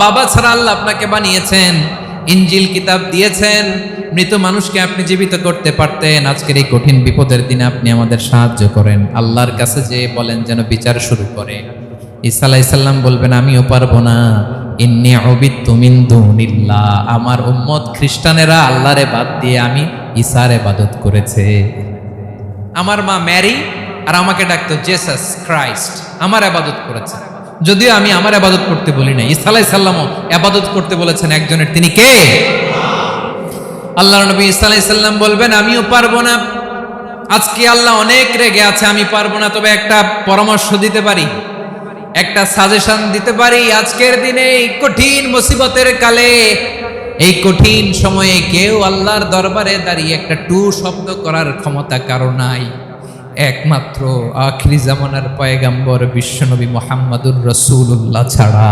বাবা ছাড়া আল্লাহ আপনাকে বানিয়েছেন, ইনজিল কিতাব দিয়েছেন, মৃত মানুষকে আপনি জীবিত করতে পারতেন। আজকের এই কঠিন বিপদের দিনে আপনি আমাদের সাহায্য করেন। আল্লাহর কাছে যে বলেন যেন বিচার শুরু করে। ঈসা আলাইহিস সালাম বলবেন আমিও পারবো না, ইন্নী উবিদতু মিন দুনিল্লাহ, আমার উম্মত খ্রিস্টানেরা আল্লাহরে বাদ দিয়ে আমি ঈসার ইবাদত করেছে। আমার মা ম্যারি আর আমাকে ডাকতো জেসাস ক্রাইস্ট, আমার ইবাদত করেছে, যদিও আমি আমার ইবাদত করতে বলি না। ঈসা আলাইহিস সালামও ইবাদত করতে বলেছেন একজনের, তিনি কে? আল্লাহর নবী ঈসা আলাইহিস সালাম বলবেন আমিও পারবো না। আজকে আল্লাহ অনেক রেগে আছে, আমি পারবো না, তবে একটা পরামর্শ দিতে পারি, একটা সাজেশন দিতে পারি। আজকের দিনে এই কঠিন মুসিবতের কালে, এই কঠিন সময়ে কেউ আল্লাহর দরবারে দাঁড়িয়ে একটা টু শব্দ করার ক্ষমতা কারো নাই, একমাত্র আখিরি জামানার পয়গাম্বর বিশ্বনবী মুহাম্মাদুর রাসূলুল্লাহ ছাড়া।